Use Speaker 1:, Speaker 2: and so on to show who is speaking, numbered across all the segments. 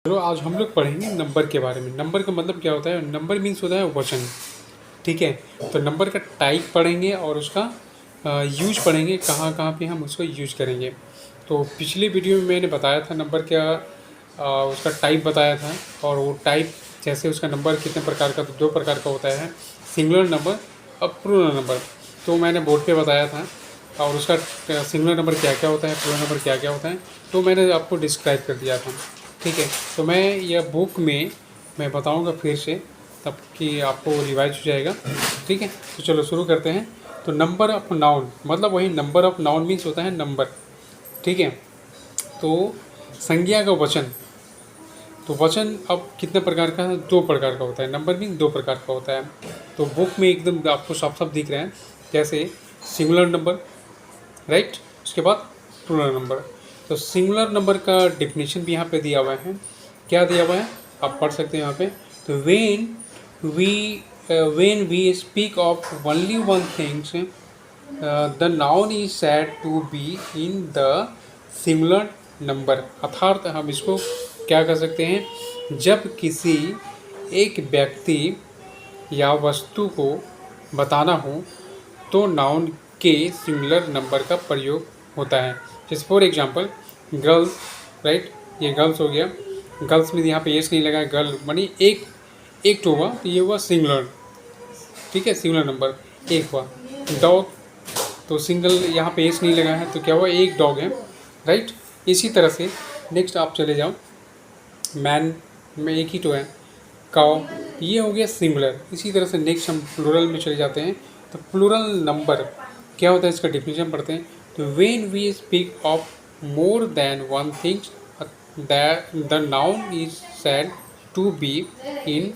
Speaker 1: चलो आज हम लोग पढ़ेंगे नंबर के बारे में। नंबर का मतलब क्या होता है? नंबर मीन्स होता है वचन। ठीक है, तो नंबर का टाइप पढ़ेंगे और उसका यूज पढ़ेंगे, कहाँ कहाँ पे हम उसको यूज करेंगे। तो पिछले वीडियो में मैंने बताया था नंबर क्या, उसका टाइप बताया था। और वो टाइप जैसे उसका नंबर कितने प्रकार का, तो 2 प्रकार का होता है, सिंगुलर नंबर और प्लूरल नंबर। तो मैंने बोर्ड पे बताया था। और उसका सिंगुलर नंबर क्या क्या होता है, प्लूरल नंबर क्या क्या होता है, तो मैंने आपको डिस्क्राइब कर दिया था। ठीक है, तो मैं यह बुक में मैं बताऊंगा फिर से, तब कि आपको रिवाइज हो जाएगा। ठीक है, तो चलो शुरू करते हैं। तो नंबर ऑफ नाउन मतलब वही नंबर ऑफ नाउन मीन्स होता है नंबर। ठीक है, तो संज्ञा का वचन, तो वचन अब कितने प्रकार का है? 2 प्रकार का होता है। नंबर मीन्स 2 प्रकार का होता है। तो बुक में एकदम आपको साफ साफ दिख रहे हैं, जैसे सिंगुलर नंबर, राइट, उसके बाद प्लूरल नंबर। तो सिंगुलर नंबर का डेफिनेशन भी यहाँ पे दिया हुआ है। क्या दिया हुआ है आप पढ़ सकते हैं यहाँ पे। तो when we speak of only one things the noun is said to be in the singular number. अर्थात हम इसको क्या कर सकते हैं, जब किसी एक व्यक्ति या वस्तु को बताना हो तो नाउन के सिंगुलर नंबर का प्रयोग होता है। जैसे फॉर एग्जांपल गर्ल्स, राइट, ये गर्ल्स हो गया। गर्ल्स में यहाँ पे एस नहीं लगा है, गर्ल मनी एक तो हुआ, तो ये हुआ सिंगुलर। ठीक है, सिंगुलर नंबर एक हुआ। डॉग, तो सिंगल यहाँ पे एस नहीं लगा है, तो क्या हुआ, एक डॉग है, राइट। इसी तरह से नेक्स्ट आप चले जाओ, मैन में एक ही तो है, काउ, ये हो गया सिंगुलर। इसी तरह से नेक्स्ट हम प्लूरल में चले जाते हैं। तो प्लूरल नंबर क्या होता है, इसका डिफिनेशन पढ़ते हैं। तो when we speak of more than one things the noun is said to be in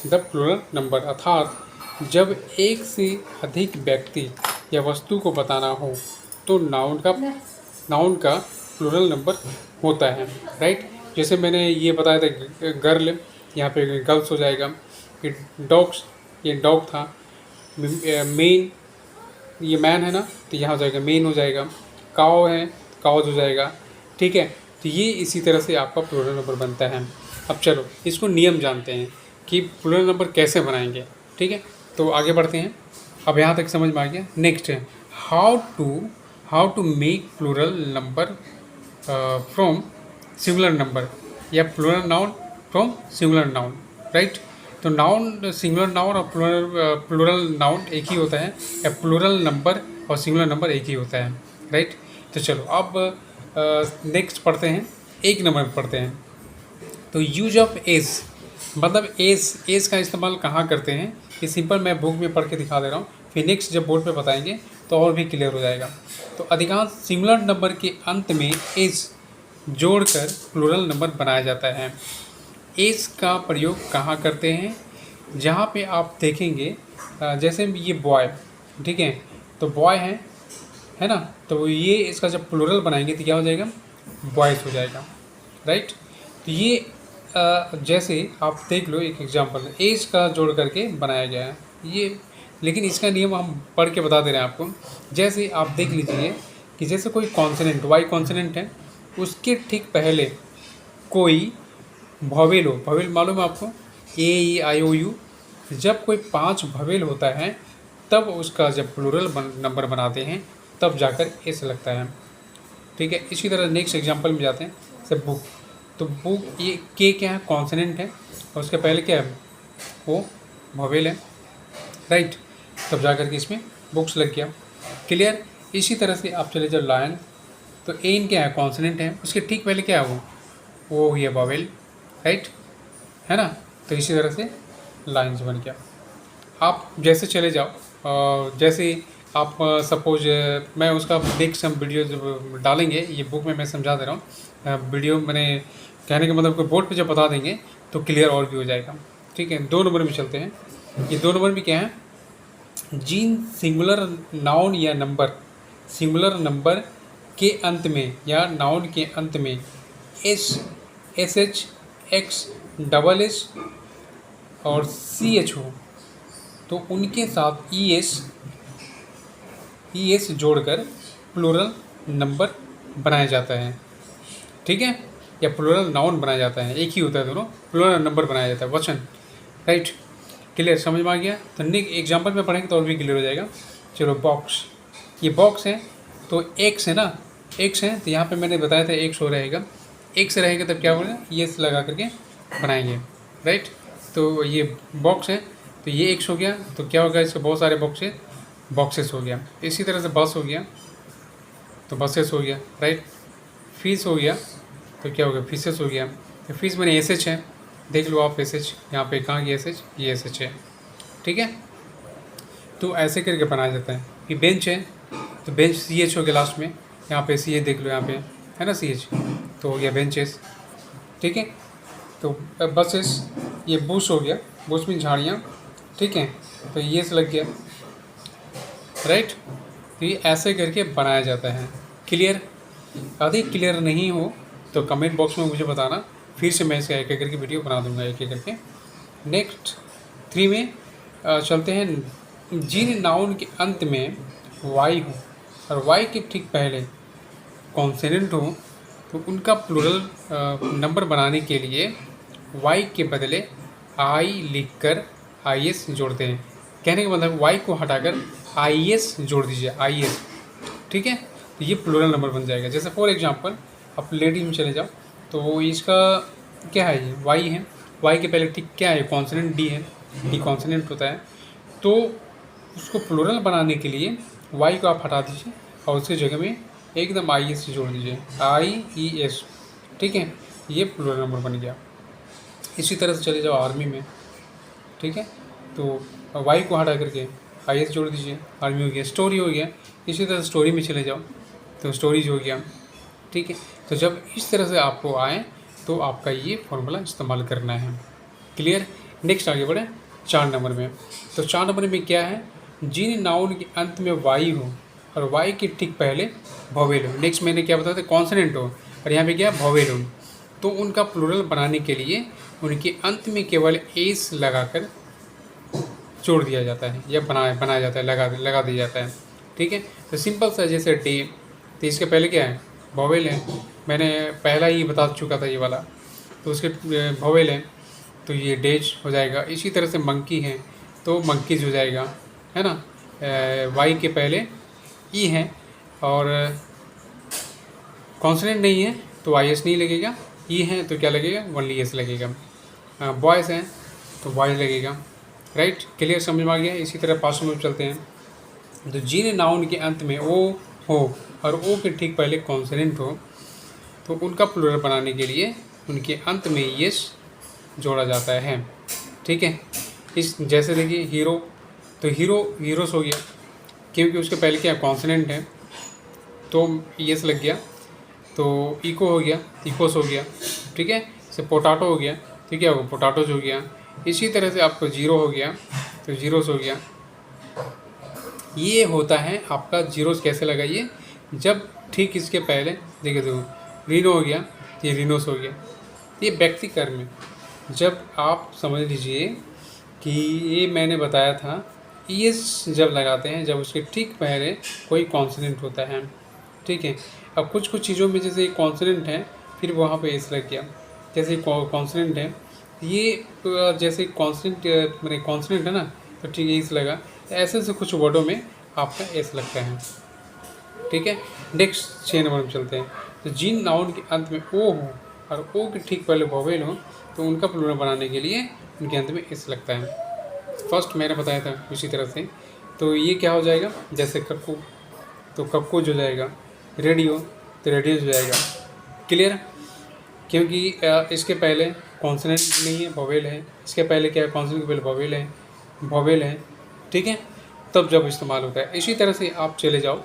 Speaker 1: the plural number. अर्थात जब एक से अधिक व्यक्ति या वस्तु को बताना हो तो नाउन का प्लूरल नंबर होता है, राइट। जैसे मैंने ये बताया था गर्ल, यहाँ पे गर्ल्स हो जाएगा। ये डॉग्स, ये डॉग था। मेन, ये मैन है ना, तो यहाँ हो जाएगा मेन हो जाएगा। काव है, काउज हो जाएगा। ठीक है, तो ये इसी तरह से आपका प्लूरल नंबर बनता है। अब चलो इसको नियम जानते हैं कि प्लूरल नंबर कैसे बनाएंगे। ठीक है, तो आगे बढ़ते हैं। अब यहाँ तक समझ में आ गया। नेक्स्ट है how to make plural number from singular number या plural noun from singular noun, right. तो नाउन, सिंगुलर नाउन और प्लूरल नाउन एक ही होता है, या प्लूरल नंबर और सिंगुलर नंबर एक ही होता है, राइट। तो चलो अब नेक्स्ट पढ़ते हैं, एक नंबर पढ़ते हैं। तो यूज ऑफ एस मतलब एस का इस्तेमाल कहाँ करते हैं, ये सिंपल मैं बुक में पढ़ के दिखा दे रहा हूँ, फिर नेक्स्ट जब बोर्ड पे बताएंगे तो और भी क्लियर हो जाएगा। तो अधिकांश सिंगुलर नंबर के अंत में एस जोड़कर प्लूरल नंबर बनाया जाता है। एस का प्रयोग कहाँ करते हैं, जहाँ पे आप देखेंगे जैसे ये बॉय, ठीक है, तो बॉय है ना, तो ये इसका जब प्लूरल बनाएंगे तो क्या हो जाएगा, बॉयज़ हो जाएगा, राइट। तो ये जैसे आप देख लो एक एग्जांपल, एज का जोड़ करके बनाया गया है ये, लेकिन इसका नियम हम पढ़ के बता दे रहे हैं आपको। जैसे आप देख लीजिए कि जैसे कोई कॉन्सोनेंट, वाई कॉन्सोनेंट है, उसके ठीक पहले कोई भवेल हो, भवेल मालूम है आपको, ए ई आई ओ यू, जब कोई 5 भवेल होता है तब उसका जब प्लूरल नंबर बनाते हैं तब जाकर एस लगता है। ठीक है, इसी तरह नेक्स्ट एग्जांपल में जाते हैं। जैसे बुक, तो बुक ये के क्या है, कॉन्सोनेंट है, और उसके पहले क्या है, वो भवेल है, राइट, तब जाकर के इसमें बुक्स लग गया। क्लियर। इसी तरह से आप चले जाओ लायन, तो एन क्या है, कॉन्सोनेंट है, उसके ठीक पहले क्या है, वो हुई है वॉवेल, राइट, है ना। तो इसी तरह से लाइन्स बन गया। आप जैसे चले जाओ, जैसे आप सपोज मैं उसका नेक्स्ट हम वीडियो जब डालेंगे, ये बुक में मैं समझा दे रहा हूँ, वीडियो मैंने कहने का मतलब कोई बोर्ड पे जब बता देंगे तो क्लियर और भी हो जाएगा। ठीक है, 2 नंबर में चलते हैं। ये 2 नंबर में क्या है, जिन सिंगुलर नाउन या नंबर, सिंगुलर नंबर के अंत में या नाउन के अंत में S H x double S और सी एच हो तो उनके साथ ई एस जोड़कर प्लूरल नंबर बनाया जाता है। ठीक है, या प्लूरल नाउन बनाया जाता है, एक ही होता है दोनों, प्लूरल नंबर बनाया जाता है, वचन, राइट। क्लियर, समझ में आ गया? तो नेक्स्ट एग्जाम्पल में पढ़ेंगे तो और भी क्लियर हो जाएगा। चलो बॉक्स, ये बॉक्स है तो एक्स है ना, एक्स है तो यहाँ पे मैंने बताया था एक्स हो रहेगा, एक्स रहेगा तब क्या होगा, ये लगा करके बनाएंगे, राइट। तो ये बॉक्स है तो ये एक्स हो गया, तो क्या होगा, इसके बहुत सारे बॉक्सेस हो गया। इसी तरह से बस हो गया तो बसेस हो गया, राइट। फिश हो गया तो क्या हो गया, फिशेस हो गया। तो फिश मैंने एस एच है, देख लो आप एस एच, यहाँ पे कहाँ की एस एच, ये एस एच है, ठीक है। तो ऐसे करके बनाया जाता है। ये बेंच है तो बेंच सी एच हो गया लास्ट में, यहाँ पे सी एच देख लो, यहाँ पे है ना सी एच, तो हो गया बेंचेस, ठीक है। तो बसेस, ये बुश हो गया, बुश में झाड़ियाँ, ठीक है, तो ये से लग गया, राइट। तो ये ऐसे करके बनाया जाता है। क्लियर? अधिक क्लियर नहीं हो तो कमेंट बॉक्स में मुझे बताना, फिर से मैं इसका एक एक करके वीडियो बना दूंगा, एक एक करके। नेक्स्ट 3 में चलते हैं। जिन नाउन के अंत में वाई हो और वाई के ठीक पहले कॉन्सोनेंट हो तो उनका प्लूरल नंबर बनाने के लिए वाई के बदले आई लिखकर आई एस जोड़ते हैं। कहने का मतलब वाई को हटाकर आई एस जोड़ दीजिए, आई एस, ठीक है। तो ये प्लूरल नंबर बन जाएगा। जैसे फॉर एग्जांपल आप लेडीज में चले जाओ तो इसका क्या है, ये वाई है, वाई के पहले ठीक क्या है, कॉन्सोनेंट डी है, डी कॉन्सोनेंट होता है। तो उसको प्लूरल बनाने के लिए वाई को आप हटा दीजिए और उसकी जगह में एकदम आई एस जोड़ दीजिए, आई ई एस, ठीक है। ये प्लूरल नंबर बन गया। इसी तरह से चले जाओ आर्मी में, ठीक है, तो वाई को हटा करके आई एस जोड़ दीजिए, आर्मी हो गया। स्टोरी हो गया, इसी तरह स्टोरी में चले जाओ तो स्टोरीज हो गया, ठीक है। तो जब इस तरह से आपको आए तो आपका ये फॉर्मूला इस्तेमाल करना है। क्लियर? नेक्स्ट आगे बढ़े 4 नंबर में। तो 4 नंबर में क्या है, जिन नाउन के अंत में वाई हो और वाई के ठीक पहले वोवेल हो। नेक्स्ट मैंने क्या बताया था, कॉन्सोनेंट हो और यहाँ पे क्या वोवेल हो, तो उनका प्लूरल बनाने के लिए उनके अंत में केवल एस लगाकर जोड़ दिया जाता है या बनाया जाता है, लगा दिया जाता है, ठीक है। तो सिंपल सा, जैसे डे, तो इसके पहले क्या है, वोवेल है, मैंने पहला ही बता चुका था ये वाला, तो उसके वोवेल है तो ये डेज हो जाएगा। इसी तरह से मंकी है तो मंकीज हो जाएगा, है ना। वाई के पहले ई है और कॉन्सोनेंट नहीं है तो आई एस नहीं लगेगा, ई है तो क्या लगेगा, ओनली एस लगेगा। बॉयज़ हैं तो बॉयज़ लगेगा, राइट। क्लियर, समझ में आ गया। इसी तरह 5 में चलते हैं। तो जिन नाउन के अंत में ओ हो और ओ के ठीक पहले कॉन्सोनेंट हो तो उनका प्लूरल बनाने के लिए उनके अंत में यस जोड़ा जाता है, ठीक है। इस जैसे देखिए हीरो, तो हीरोस हो गया क्योंकि उसके पहले क्या कॉन्सोनेंट है तो यस लग गया, तो इको हो गया, इकोस हो गया, ठीक है। जैसे पोटाटो हो गया तो क्या होगा, पोटाटोज हो गया। इसी तरह से आपको जीरो हो गया तो जीरोस हो गया। ये होता है आपका जीरोस कैसे लगाइए, जब ठीक इसके पहले देखिए, तो रीनो हो गया तो ये रीनोस हो गया। ये व्यक्ति कर्म है, जब आप समझ लीजिए कि ये मैंने बताया था, एस जब लगाते हैं जब उसके ठीक पहले कोई कॉन्सोनेंट होता है, ठीक है। अब कुछ चीज़ों में जैसे कॉन्सोनेंट है फिर वहाँ पे एस लग गया, जैसे कॉन्सोनेंट है ये, जैसे कॉन्सोनेंट मेरे कॉन्सोनेंट है ना तो ठीक है एस लगा, ऐसे से कुछ वर्डों में आपका एस लगता है, ठीक है। नेक्स्ट 6 नंबर में चलते हैं। तो जिन नाउन के अंत में ओ हो और ओ के ठीक पहले वोवेल हो तो उनका प्लूरल बनाने के लिए उनके अंत में एस लगता है। फर्स्ट मैंने बताया था उसी तरह से। तो ये क्या हो जाएगा, जैसे कक्कू तो कक्कूज हो जाएगा, रेडियो तो रेडियोज हो जाएगा। क्लियर? क्योंकि इसके पहले कॉन्सोनेंट नहीं है, वोवेल है। इसके पहले क्या है, कॉन्सोनेंट के पहले वोवेल है, ठीक है, तब जब इस्तेमाल होता है। इसी तरह से आप चले जाओ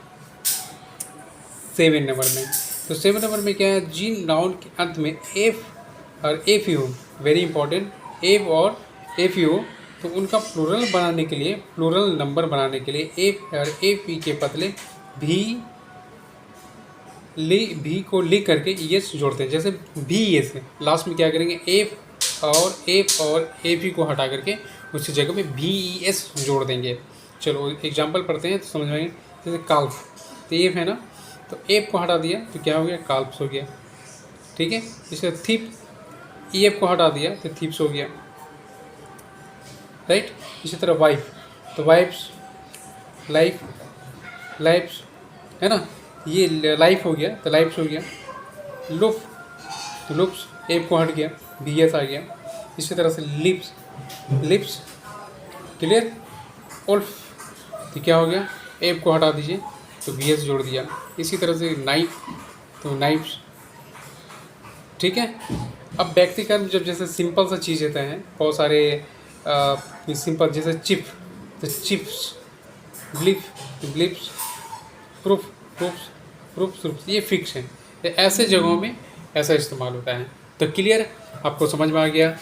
Speaker 1: 7 नंबर में। तो 7 नंबर में क्या है, जिन नाउन के अंत में एफ और F you, very important, F और एफ यू, तो उनका प्लूरल बनाने के लिए, प्लूरल नंबर बनाने के लिए एफ और एफ ई के बदले भी को लिख करके एस जोड़ते हैं। जैसे भी एस है, लास्ट में क्या करेंगे, एफ और एफ ई को हटा करके उसकी जगह में भी ई एस जोड़ देंगे। चलो एग्जांपल पढ़ते हैं तो समझ में आएंगे। जैसे काल्फ, तो एफ है ना, तो एफ को हटा दिया तो क्या हो गया, काल्प्स हो गया, ठीक है। इसे थीप, ई एफ को हटा दिया तो थीप्स हो गया, राइट। इसी तरह वाइफ, तो वाइफ्स, लाइफ, लाइफ्स, है ना, ये लाइफ हो गया तो लाइफ्स हो गया। लुफ, तो लुप्स, एफ को हट गया, बी एस आ गया। इसी तरह से लिप्स, लिप्स, क्लियर। उल्फ, तो क्या हो गया, एफ को हटा दीजिए तो बी एस जोड़ दिया। इसी तरह से नाइफ, तो नाइफ्स, ठीक है। अब व्यक्तिगत जब जैसे सिंपल सा चीज़ होता है, बहुत सारे सिंपल जैसे चिप, तो chips, blip, blips, proof, proofs, proofs, ये फिक्स है। तो ऐसे जगहों में ऐसा इस्तेमाल होता है। तो क्लियर, आपको समझ में आ गया,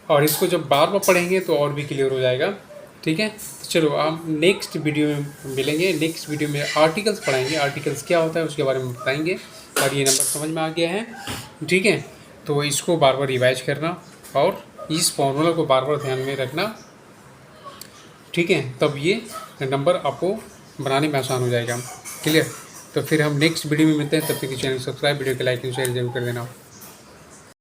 Speaker 1: और इसको जब बार बार पढ़ेंगे तो और भी क्लियर हो जाएगा, ठीक है। तो चलो हम नेक्स्ट वीडियो में मिलेंगे। नेक्स्ट वीडियो में आर्टिकल्स पढ़ाएंगे, आर्टिकल्स क्या होता है उसके बारे में बताएंगे। और ये नंबर समझ में आ गया है, ठीक है। तो इसको बार बार रिवाइज करना और इस फॉर्मूला को बार बार ध्यान में रखना, ठीक है। तब ये नंबर आपको बनाने में आसान हो जाएगा, क्लियर। तो फिर हम नेक्स्ट वीडियो में मिलते हैं, तब तक चैनल सब्सक्राइब, वीडियो को लाइक एंड शेयर जरूर कर देना।